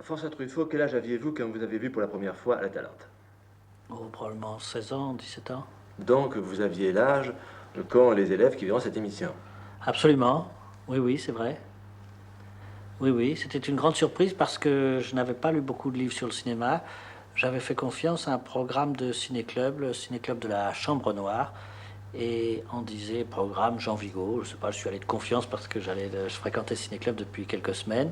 François Truffaut, quel âge aviez-vous quand vous avez vu pour la première fois La Talente? Oh, probablement 16 ans, 17 ans. Donc, vous aviez l'âge qu'ont les élèves qui verront cette émission. Absolument. Oui, oui, c'est vrai. Oui, oui, c'était une grande surprise parce que je n'avais pas lu beaucoup de livres sur le cinéma. J'avais fait confiance à un programme de ciné-club, le ciné-club de la Chambre Noire. Et on disait programme Jean Vigo. Je sais pas, je suis allé de confiance parce que je fréquentais le ciné-club depuis quelques semaines.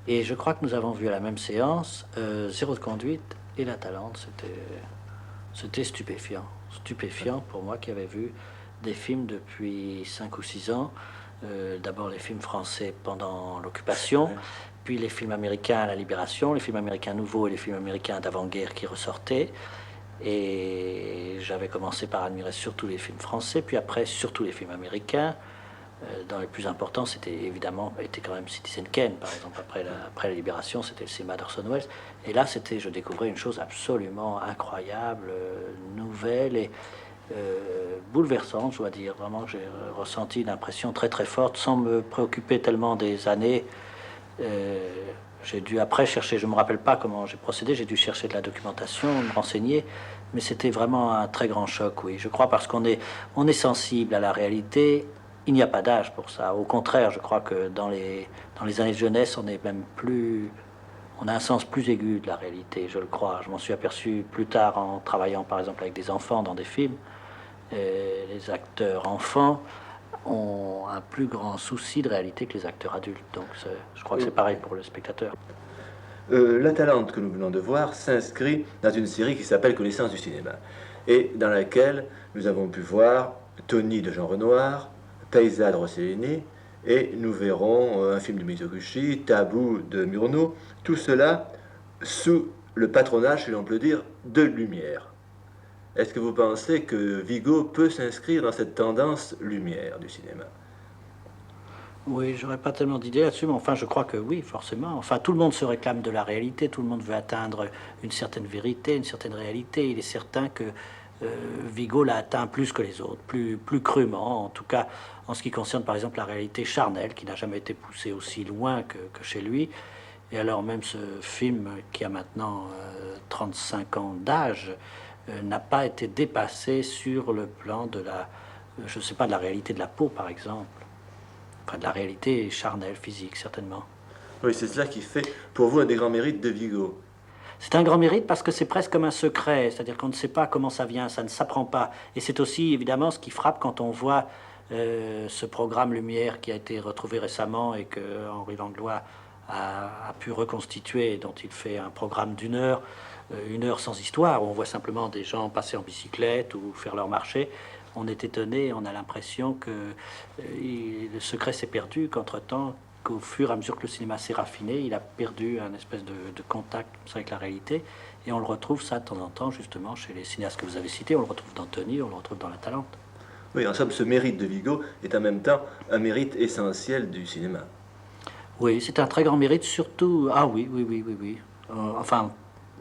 Et je crois que nous avons vu à la même séance Zéro de conduite et La Talente. C'était stupéfiant. Stupéfiant pour moi qui avais vu des films depuis 5 ou 6 ans. D'abord les films français pendant l'occupation, Ouais. puis les films américains à la Libération, les films américains nouveaux et les films américains d'avant-guerre qui ressortaient. Et j'avais commencé par admirer surtout les films français, puis après surtout les films américains. Dans les plus importants, était quand même Citizen Kane, par exemple. Après la Libération, c'était le cinéma d'Orson Welles. Et là, je découvrais une chose absolument incroyable, nouvelle et bouleversante, je dois dire. Vraiment, j'ai ressenti une impression très très forte, sans me préoccuper tellement des années. Euh, j'ai dû après chercher, je me rappelle pas comment j'ai procédé, j'ai dû chercher de la documentation, me renseigner, mais c'était vraiment un très grand choc, oui. Je crois parce on est sensible à la réalité. Il n'y a pas d'âge pour ça. Au contraire, je crois que dans les années de jeunesse, on a un sens plus aigu de la réalité, je le crois. Je m'en suis aperçu plus tard en travaillant par exemple avec des enfants dans des films. Les acteurs enfants ont un plus grand souci de réalité que les acteurs adultes. Donc je crois que c'est pareil pour le spectateur. La Talente que nous venons de voir s'inscrit dans une série qui s'appelle Connaissance du cinéma et dans laquelle nous avons pu voir Tony de Jean Renoir, Paisa de Rossellini et nous verrons un film de Mizoguchi, Tabou de Murnau, tout cela sous le patronage, si l'on peut dire, de Lumière. Est-ce que vous pensez que Vigo peut s'inscrire dans cette tendance Lumière du cinéma? Oui, j'aurais pas tellement d'idées là-dessus, mais enfin, je crois que oui, forcément. Enfin, tout le monde se réclame de la réalité, tout le monde veut atteindre une certaine vérité, une certaine réalité. Il est certain que Vigo l'a atteint plus que les autres, plus crûment, en tout cas en ce qui concerne par exemple la réalité charnelle, qui n'a jamais été poussée aussi loin que chez lui. Et alors même ce film, qui a maintenant 35 ans d'âge, n'a pas été dépassé sur le plan de je sais pas, de la réalité de la peau, par exemple. Enfin, de la réalité charnelle, physique, certainement. Oui, c'est cela qui fait pour vous un des grands mérites de Vigo. C'est un grand mérite parce que c'est presque comme un secret, c'est-à-dire qu'on ne sait pas comment ça vient, ça ne s'apprend pas. Et c'est aussi évidemment ce qui frappe quand on voit ce programme Lumière qui a été retrouvé récemment et que Henri Langlois a pu reconstituer, dont il fait un programme une heure sans histoire, où on voit simplement des gens passer en bicyclette ou faire leur marché. On est étonné, on a l'impression que le secret s'est perdu, qu'entre-temps, qu'au fur et à mesure que le cinéma s'est raffiné, il a perdu un espèce de contact avec la réalité. Et on le retrouve ça de temps en temps, justement, chez les cinéastes que vous avez cités. On le retrouve dans Tony, on le retrouve dans La Talente. Oui, en somme, ce mérite de Vigo est en même temps un mérite essentiel du cinéma. Oui, c'est un très grand mérite, surtout. Ah oui, oui, oui, oui, oui. Enfin,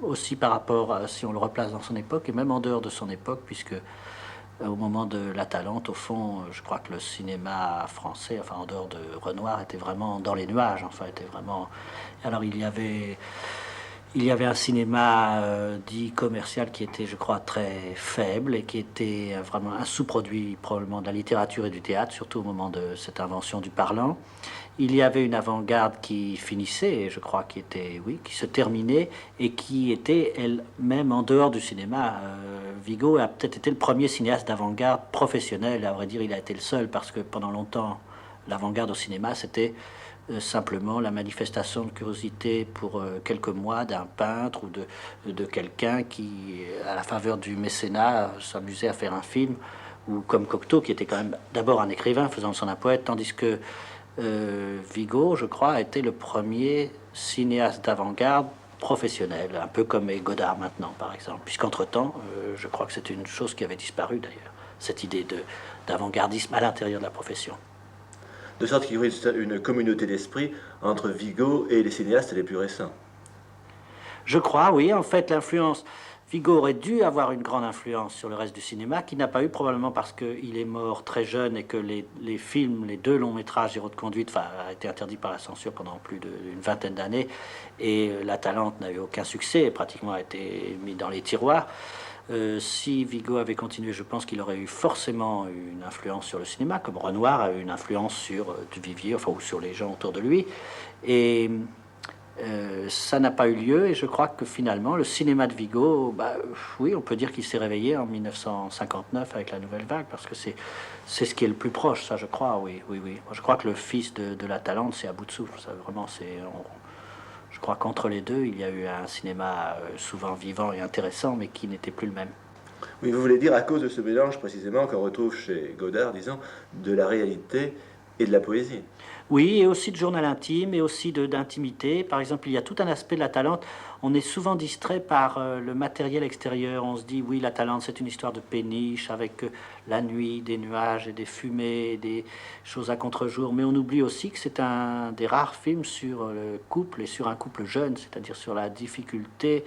aussi par rapport à si on le replace dans son époque, et même en dehors de son époque, puisque au moment de La Talente, au fond, je crois que le cinéma français, enfin en dehors de Renoir, était vraiment dans les nuages. Enfin, était vraiment. Alors il y avait un cinéma dit commercial qui était, je crois, très faible et qui était vraiment un sous-produit probablement de la littérature et du théâtre, surtout au moment de cette invention du parlant. Il y avait une avant-garde qui finissait, je crois, qui était, oui, qui se terminait et qui était elle-même en dehors du cinéma. Vigo a peut-être été le premier cinéaste d'avant-garde professionnel. À vrai dire, il a été le seul parce que pendant longtemps, l'avant-garde au cinéma, c'était simplement la manifestation de curiosité pour quelques mois d'un peintre ou de quelqu'un qui, à la faveur du mécénat, s'amusait à faire un film, ou comme Cocteau, qui était quand même d'abord un écrivain faisant de son un poète, tandis que Vigo, je crois, a été le premier cinéaste d'avant-garde professionnel, un peu comme Godard maintenant, par exemple, puisqu'entre-temps, je crois que c'est une chose qui avait disparu d'ailleurs, cette idée d'avant-gardisme à l'intérieur de la profession. De sorte qu'il y aurait une communauté d'esprit entre Vigo et les cinéastes les plus récents. Je crois, oui, en fait, l'influence. Vigo aurait dû avoir une grande influence sur le reste du cinéma, qu'il n'a pas eu probablement parce qu'il est mort très jeune et que les films, les 2 longs métrages Héros de conduite, a été interdit par la censure pendant plus d'une vingtaine d'années, et La Talente n'a eu aucun succès, et pratiquement a été mis dans les tiroirs. Si Vigo avait continué, je pense qu'il aurait eu forcément une influence sur le cinéma, comme Renoir a eu une influence sur Duvivier, enfin, ou sur les gens autour de lui. Et ça n'a pas eu lieu, et je crois que finalement, le cinéma de Vigo, oui, on peut dire qu'il s'est réveillé en 1959 avec la Nouvelle Vague, parce que c'est ce qui est le plus proche, ça, je crois, oui, oui, oui. Moi, je crois que le fils de La Talente, c'est à bout de souffle, ça, vraiment, je crois qu'entre les deux, il y a eu un cinéma souvent vivant et intéressant, mais qui n'était plus le même. Oui, vous voulez dire à cause de ce mélange précisément qu'on retrouve chez Godard, disons, de la réalité et de la poésie. Oui, et aussi de journal intime, et aussi d'intimité. Par exemple, il y a tout un aspect de La Talente. On est souvent distrait par le matériel extérieur. On se dit, oui, La Talente, c'est une histoire de péniche, avec la nuit, des nuages et des fumées, des choses à contre-jour. Mais on oublie aussi que c'est un des rares films sur le couple, et sur un couple jeune, c'est-à-dire sur la difficulté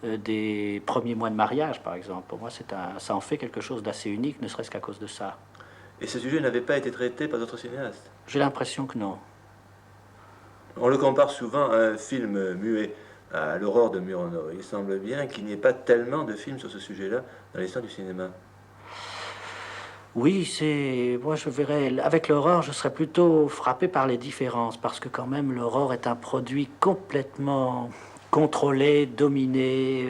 des premiers mois de mariage, par exemple. Pour moi, ça en fait quelque chose d'assez unique, ne serait-ce qu'à cause de ça. Et ce sujet n'avait pas été traité par d'autres cinéastes. J'ai l'impression que non. On le compare souvent à un film muet, à L'Aurore de Murnau. Il semble bien qu'il n'y ait pas tellement de films sur ce sujet-là dans l'histoire du cinéma. Oui, moi je verrais, avec l'aurore, je serais plutôt frappé par les différences, parce que quand même l'aurore est un produit complètement contrôlé, dominé.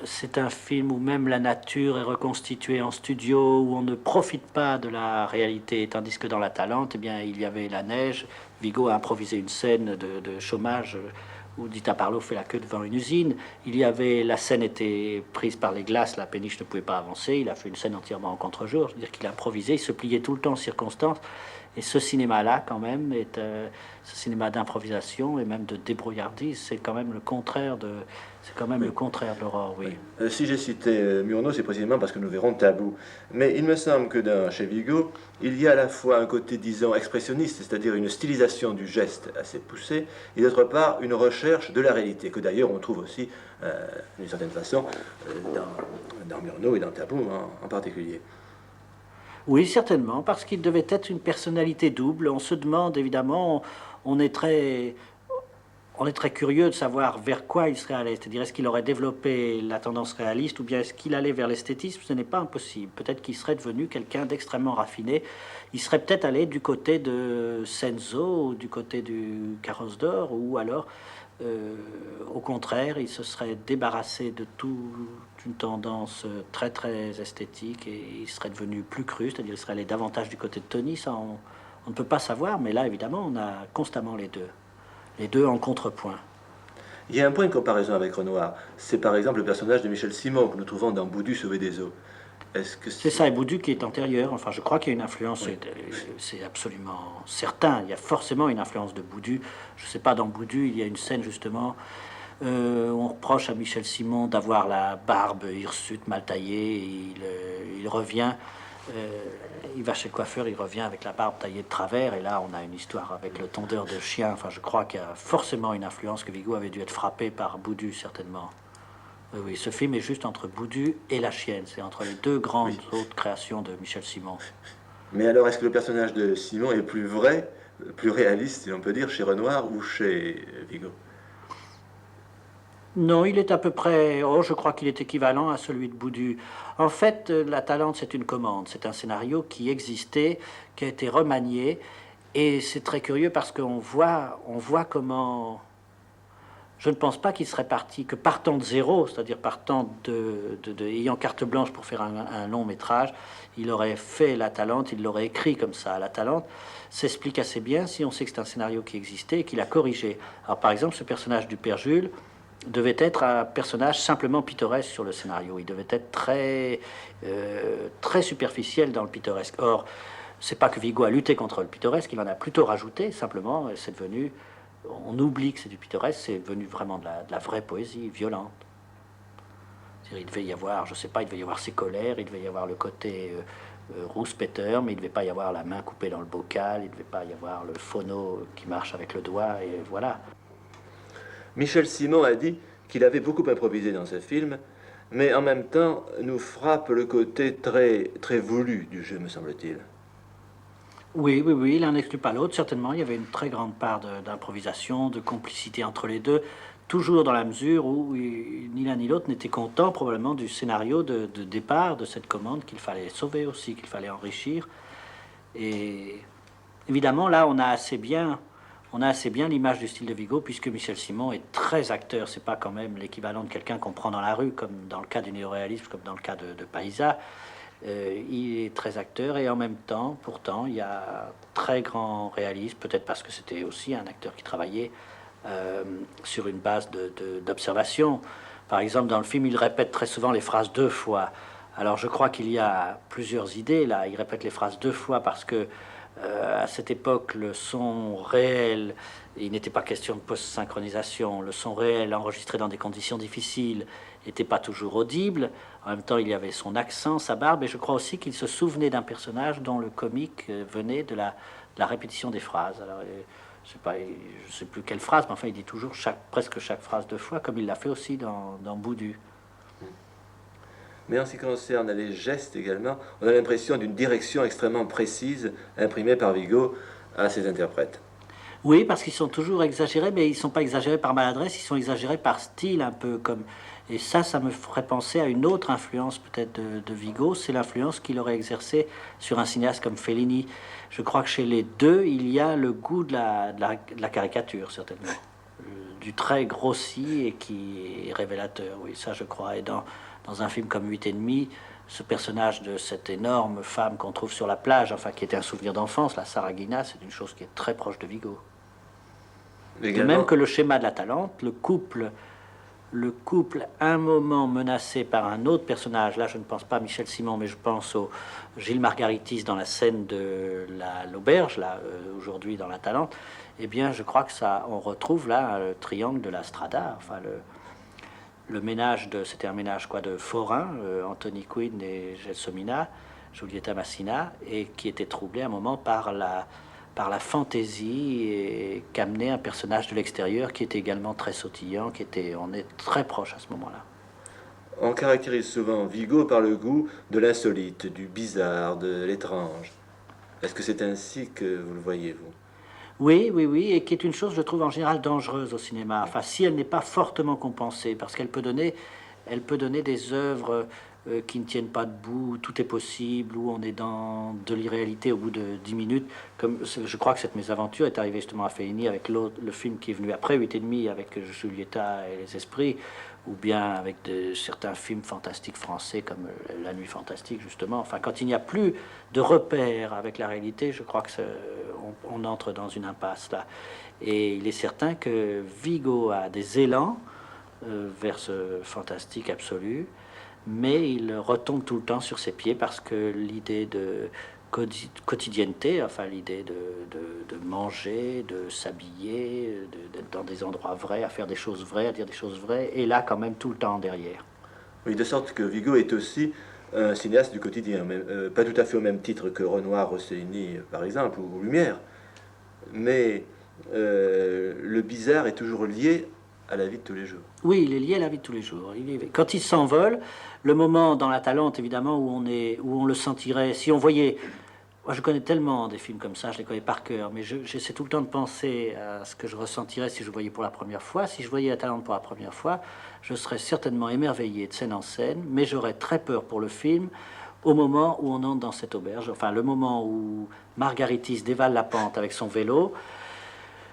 C'est un film où même la nature est reconstituée en studio, où on ne profite pas de la réalité, tandis que dans La Talente, eh bien, il y avait la neige. Vigo a improvisé une scène de chômage où Dita Parlo fait la queue devant une usine. La scène était prise par les glaces, la péniche ne pouvait pas avancer. Il a fait une scène entièrement en contre-jour, c'est-à-dire qu'il a improvisé, il se pliait tout le temps en circonstances. Et ce cinéma-là, quand même, ce cinéma d'improvisation et même de débrouillardise, c'est quand même le contraire le contraire de l'aurore, oui. Si j'ai cité Murnau, c'est précisément parce que nous verrons Tabou. Mais il me semble que chez Vigo, il y a à la fois un côté, disons, expressionniste, c'est-à-dire une stylisation du geste assez poussée, et d'autre part, une recherche de la réalité, que d'ailleurs on trouve aussi, d'une certaine façon, dans Murnau et dans Tabou en particulier. Oui, certainement, parce qu'il devait être une personnalité double. On se demande, évidemment, on est très curieux de savoir vers quoi il serait allé. C'est-à-dire, est-ce qu'il aurait développé la tendance réaliste ou bien est-ce qu'il allait vers l'esthétisme? Ce n'est pas impossible. Peut-être qu'il serait devenu quelqu'un d'extrêmement raffiné. Il serait peut-être allé du côté de Senzo ou du côté du Carrosse d'Or, ou alors, au contraire, il se serait débarrassé de toute une tendance très très esthétique et il serait devenu plus cru, c'est-à-dire il serait allé davantage du côté de Tony. Ça, on ne peut pas savoir, mais là, évidemment, on a constamment les deux en contrepoint. Il y a un point de comparaison avec Renoir. C'est par exemple le personnage de Michel Simon que nous trouvons dans Boudu sauvé des eaux. C'est ça, et Boudu qui est antérieur. Enfin, je crois qu'il y a une influence, oui. C'est absolument certain. Il y a forcément une influence de Boudu. Je ne sais pas, dans Boudu, il y a une scène justement où on reproche à Michel Simon d'avoir la barbe hirsute mal taillée. Il revient, il va chez le coiffeur, il revient avec la barbe taillée de travers. Et là, on a une histoire avec le tondeur de chien. Enfin, je crois qu'il y a forcément une influence, que Vigo avait dû être frappé par Boudu, certainement. Oui, ce film est juste entre Boudu et La Chienne. C'est entre les deux grandes autres créations de Michel Simon. Mais alors, est-ce que le personnage de Simon est plus vrai, plus réaliste, si l'on peut dire, chez Renoir ou chez Vigo? Non, il est à peu près... Oh, je crois qu'il est équivalent à celui de Boudu. En fait, La Talente, c'est une commande. C'est un scénario qui existait, qui a été remanié. Et c'est très curieux parce qu'on voit comment... Je ne pense pas qu'il serait parti, que partant de zéro, c'est-à-dire partant ayant carte blanche pour faire un long métrage, il aurait fait La Talente, il l'aurait écrit comme ça. La Talente s'explique assez bien si on sait que c'est un scénario qui existait et qu'il a corrigé. Alors par exemple, ce personnage du Père Jules devait être un personnage simplement pittoresque sur le scénario. Il devait être très superficiel dans le pittoresque. Or, c'est pas que Vigo a lutté contre le pittoresque, il en a plutôt rajouté, simplement, c'est devenu... On oublie que c'est du pittoresque, c'est devenu vraiment de la vraie poésie violente. Il devait y avoir, je sais pas, il devait y avoir ses colères, il devait y avoir le côté rouspéteur, mais il ne devait pas y avoir la main coupée dans le bocal, il ne devait pas y avoir le phono qui marche avec le doigt, et voilà. Michel Simon a dit qu'il avait beaucoup improvisé dans ce film, mais en même temps nous frappe le côté très, très voulu du jeu, me semble-t-il. Oui, oui, oui, l'un n'exclut pas l'autre, certainement. Il y avait une très grande part d'improvisation, de complicité entre les deux, toujours dans la mesure où ni l'un ni l'autre n'était content probablement du scénario de départ de cette commande qu'il fallait sauver aussi, qu'il fallait enrichir. Et évidemment, là, on a assez bien l'image du style de Vigo, puisque Michel Simon est très acteur. C'est pas quand même l'équivalent de quelqu'un qu'on prend dans la rue, comme dans le cas du néoréalisme, comme dans le cas de Paisa. Il est très acteur et en même temps, pourtant, il y a très grand réalisme, peut-être parce que c'était aussi un acteur qui travaillait sur une base d'observation. Par exemple, dans le film, il répète très souvent les phrases deux fois. Alors je crois qu'il y a plusieurs idées là. Il répète les phrases deux fois parce que à cette époque, le son réel, il n'était pas question de post-synchronisation, le son réel enregistré dans des conditions difficiles n'était pas toujours audible. En même temps, il y avait son accent, sa barbe, et je crois aussi qu'il se souvenait d'un personnage dont le comique venait de la répétition des phrases. Alors, je sais pas, je sais plus quelle phrase, mais enfin, il dit toujours presque chaque phrase deux fois, comme il l'a fait aussi dans Boudu. Mais en ce qui concerne les gestes également, on a l'impression d'une direction extrêmement précise imprimée par Vigo à ses interprètes. Oui, parce qu'ils sont toujours exagérés, mais ils sont pas exagérés par maladresse, ils sont exagérés par style un peu comme. Et ça me ferait penser à une autre influence peut-être de Vigo, c'est l'influence qu'il aurait exercée sur un cinéaste comme Fellini. Je crois que chez les deux, il y a le goût de la caricature, certainement. Du trait grossi et qui est révélateur, oui, ça je crois. Et dans un film comme 8 et demi, ce personnage de cette énorme femme qu'on trouve sur la plage, enfin qui était un souvenir d'enfance, la Saragina, c'est une chose qui est très proche de Vigo. De même Également, que le schéma de la Talente, le couple un moment menacé par un autre personnage, là je ne pense pas à Michel Simon, mais je pense au Gilles Margaritis dans la scène de l'auberge, là aujourd'hui dans la Talente, eh bien je crois que ça, on retrouve là le triangle de la Strada, enfin le ménage c'était un ménage quoi de forains, Anthony Quinn et Gelsomina, Giulietta Massina, et qui était troublé à un moment par la fantaisie qu'amenait un personnage de l'extérieur qui était également très sautillant, on est très proche à ce moment-là. on caractérise souvent Vigo par le goût de l'insolite, du bizarre, de l'étrange. Est-ce que c'est ainsi que vous le voyez, vous? Oui, oui, oui, et qui est une chose, je trouve, en général dangereuse au cinéma. Enfin, si elle n'est pas fortement compensée, parce elle peut donner des œuvres qui ne tiennent pas debout, où tout est possible, où on est dans de l'irréalité au bout de 10 minutes. Je crois que cette mésaventure est arrivée justement à Fellini avec le film qui est venu après, 8 et demi, avec Giulietta et les esprits, ou bien avec certains films fantastiques français comme La Nuit Fantastique, justement. Enfin, quand il n'y a plus de repères avec la réalité, je crois que on entre dans une impasse là. Et il est certain que Vigo a des élans vers ce fantastique absolu, mais il retombe tout le temps sur ses pieds parce que l'idée de quotidienneté, enfin l'idée de manger, de s'habiller, d'être dans des endroits vrais, à faire des choses vraies, à dire des choses vraies, est là quand même tout le temps derrière. Oui, de sorte que Vigo est aussi un cinéaste du quotidien, pas tout à fait au même titre que Renoir, Rossellini, par exemple, ou Lumière, mais le bizarre est toujours lié à la vie de tous les jours. Oui, il est lié à la vie de tous les jours. Quand il s'envole, le moment dans la Talente, évidemment, où on le sentirait, si on voyait. Moi, je connais tellement des films comme ça, je les connais par cœur, mais j'essaie tout le temps de penser à ce que je ressentirais si je voyais pour la première fois. Si je voyais la Talente pour la première fois, je serais certainement émerveillé de scène en scène, mais j'aurais très peur pour le film au moment où on entre dans cette auberge. Enfin, le moment où Margaritis dévale la pente avec son vélo.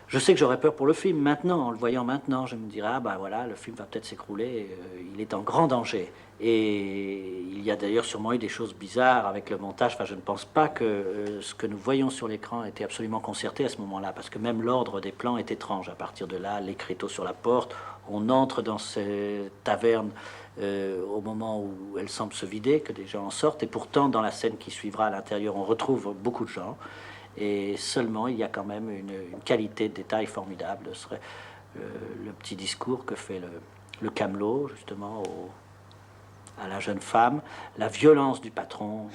Je sais que j'aurais peur pour le film maintenant, en le voyant maintenant, je me dirais, ah ben voilà, le film va peut-être s'écrouler, il est en grand danger. Et il y a d'ailleurs sûrement eu des choses bizarres avec le montage, enfin je ne pense pas que ce que nous voyons sur l'écran était absolument concerté à ce moment-là, parce que même l'ordre des plans est étrange. À partir de là, l'écriteau sur la porte, on entre dans cette taverne au moment où elle semble se vider, que des gens en sortent, et pourtant dans la scène qui suivra à l'intérieur, on retrouve beaucoup de gens. Et seulement, il y a quand même une qualité de détail formidable. Ce serait le petit discours que fait le camelot, justement, à la jeune femme, la violence du patron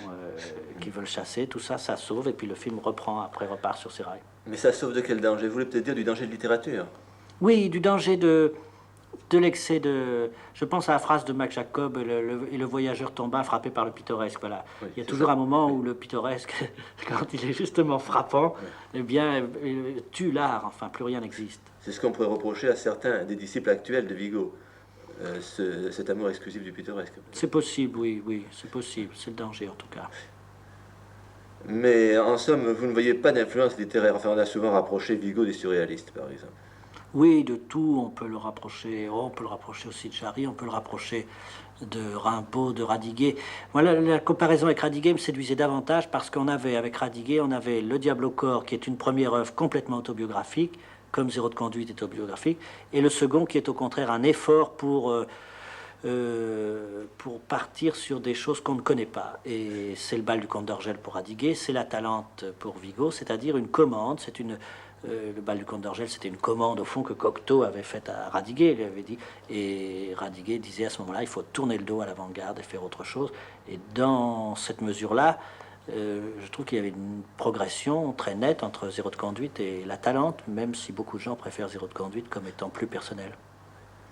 qui veut le chasser, tout ça, ça sauve. Et puis le film reprend, après repart sur ses rails. Mais ça sauve de quel danger? Vous voulez peut-être dire du danger de littérature? Oui, du danger de l'excès de... Je pense à la phrase de Mac Jacob, et le voyageur tomba frappé par le pittoresque. Voilà. Oui, Il y a c'est toujours ça. un moment Oui. où le pittoresque, quand il est justement frappant, Oui. eh bien, tue l'art. Enfin, plus rien n'existe. C'est ce qu'on pourrait reprocher à certains des disciples actuels de Vigo, cet amour exclusif du pittoresque. C'est possible, oui, oui, c'est possible. C'est le danger, en tout cas. Mais en somme, vous ne voyez pas d'influence littéraire. Enfin, on a souvent rapproché Vigo des surréalistes, par exemple. Oui, de tout, on peut le rapprocher. Oh, on peut le rapprocher aussi de Jarry, on peut le rapprocher de Rimbaud, de Radiguet. Voilà, la comparaison avec Radiguet me séduisait davantage parce qu'on avait, avec Radiguet, on avait Le Diable au corps, qui est une première œuvre complètement autobiographique, comme Zéro de conduite est autobiographique, et le second qui est au contraire un effort pour partir sur des choses qu'on ne connaît pas. Et c'est le bal du comte d'Orgel pour Radiguet, c'est la Talente pour Vigo, c'est-à-dire une commande, c'est une... le bal du comte d'Orgel, c'était une commande au fond que Cocteau avait faite à Radiguet, il lui avait dit, et Radiguet disait à ce moment-là, il faut tourner le dos à l'avant-garde et faire autre chose. Et dans cette mesure-là, je trouve qu'il y avait une progression très nette entre Zéro de conduite et la Talente, même si beaucoup de gens préfèrent Zéro de conduite comme étant plus personnel.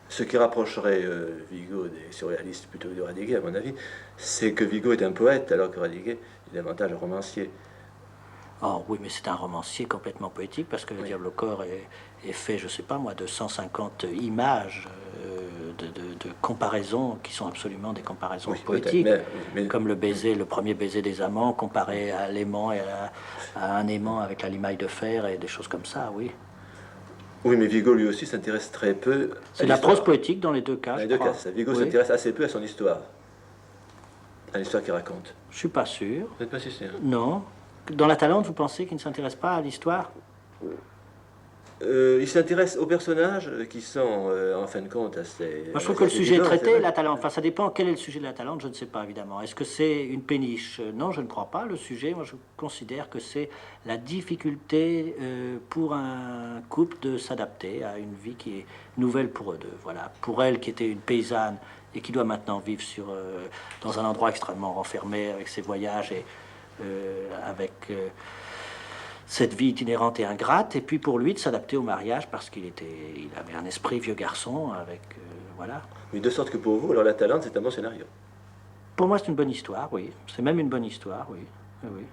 Ce qui rapprocherait Vigo des surréalistes plutôt que de Radiguet, à mon avis, c'est que Vigo est un poète, alors que Radiguet est davantage un romancier. Oh oui, mais c'est un romancier complètement poétique parce que Le Oui. Diable au corps est fait, je sais pas moi, de 150 images de comparaisons qui sont absolument des comparaisons Oui, peut-être, poétiques. mais Comme le baiser, le premier baiser des amants comparé à l'aimant et à un aimant avec la limaille de fer et des choses comme ça, oui. oui, mais Vigo lui aussi s'intéresse très peu à C'est de la prose l'histoire. poétique dans les deux cas, Dans je les deux cas, crois. c'est ça. Vigo Oui, s'intéresse assez peu à son histoire, à l'histoire qu'il raconte. je suis pas sûr. Vous n'êtes pas si sûr? Non. Dans la Talente, vous pensez qu'il ne s'intéresse pas à l'histoire? Il s'intéresse aux personnages qui sont, en fin de compte, assez... Moi, je trouve que le assez sujet est évidents, c'est traité, vrai. la Talente. Enfin, ça dépend quel est le sujet de la Talente, je ne sais pas, évidemment. Est-ce que c'est une péniche? Non, je ne crois pas. Le sujet, moi, je considère que c'est la difficulté pour un couple de s'adapter à une vie qui est nouvelle pour eux deux. Voilà. Pour elle, qui était une paysanne et qui doit maintenant vivre dans un endroit extrêmement renfermé avec ses voyages et avec... cette vie itinérante et ingrate, et puis pour lui de s'adapter au mariage parce il avait un esprit vieux garçon avec voilà. Mais de sorte que pour vous, alors La Talente, c'est un bon scénario. Pour moi, c'est une bonne histoire, oui. C'est même une bonne histoire, oui. Oui, oui.